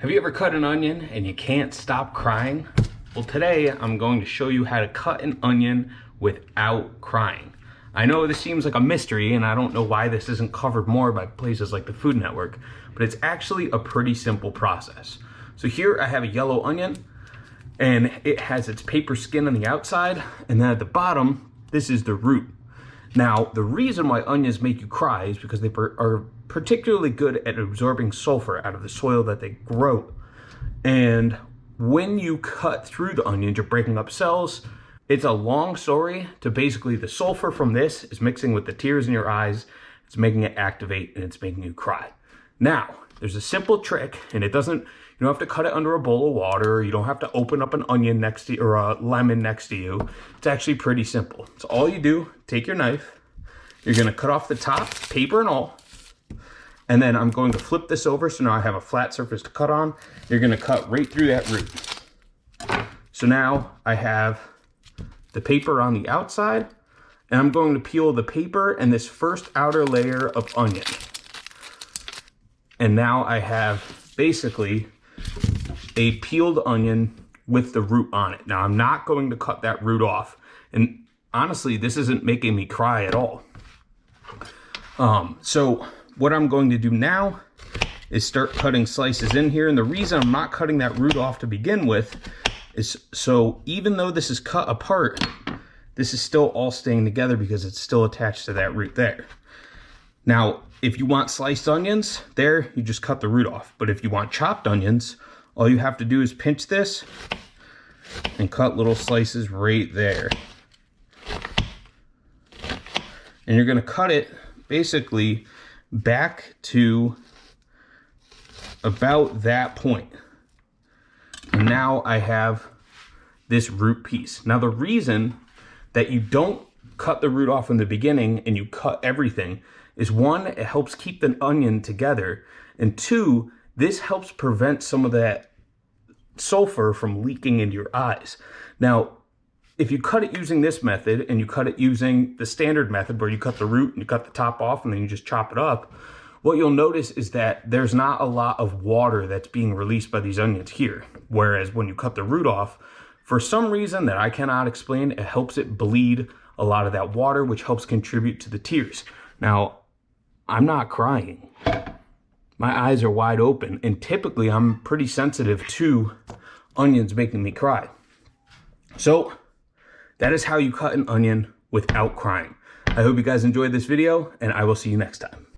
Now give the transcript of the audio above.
Have you ever cut an onion and you can't stop crying? Well, today I'm going to show you how to cut an onion without crying. I know this seems like a mystery and I don't know why this isn't covered more by places like the Food Network, but it's actually a pretty simple process. So here I have a yellow onion and it has its paper skin on the outside, and then at the bottom, this is the root. Now, the reason why onions make you cry is because they are particularly good at absorbing sulfur out of the soil that they grow. And when you cut through the onions, you're breaking up cells. It's a long story to basically the sulfur from this is mixing with the tears in your eyes. It's making it activate and it's making you cry. Now, there's a simple trick, and you don't have to cut it under a bowl of water. You don't have to open up an onion next to you or a lemon next to you. It's actually pretty simple. So all you do, take your knife, you're gonna cut off the top, paper and all, and then I'm going to flip this over so now I have a flat surface to cut on. You're gonna cut right through that root. So now I have the paper on the outside, and I'm going to peel the paper and this first outer layer of onion. And now I have basically a peeled onion with the root on it. Now I'm not going to cut that root off. And honestly, this isn't making me cry at all. So what I'm going to do now is start cutting slices in here. And the reason I'm not cutting that root off to begin with is so even though this is cut apart, this is still all staying together because it's still attached to that root there. Now, if you want sliced onions, there, you just cut the root off. But if you want chopped onions, all you have to do is pinch this and cut little slices right there. And you're gonna cut it basically back to about that point. And now I have this root piece. Now the reason that you don't cut the root off in the beginning and you cut everything is, one, it helps keep the onion together, and two, this helps prevent some of that sulfur from leaking into your eyes. Now, if you cut it using this method and you cut it using the standard method where you cut the root and you cut the top off and then you just chop it up, what you'll notice is that there's not a lot of water that's being released by these onions here. Whereas when you cut the root off, for some reason that I cannot explain, it helps it bleed a lot of that water, which helps contribute to the tears. Now, I'm not crying. My eyes are wide open, and typically I'm pretty sensitive to onions making me cry. So that is how you cut an onion without crying. I hope you guys enjoyed this video, and I will see you next time.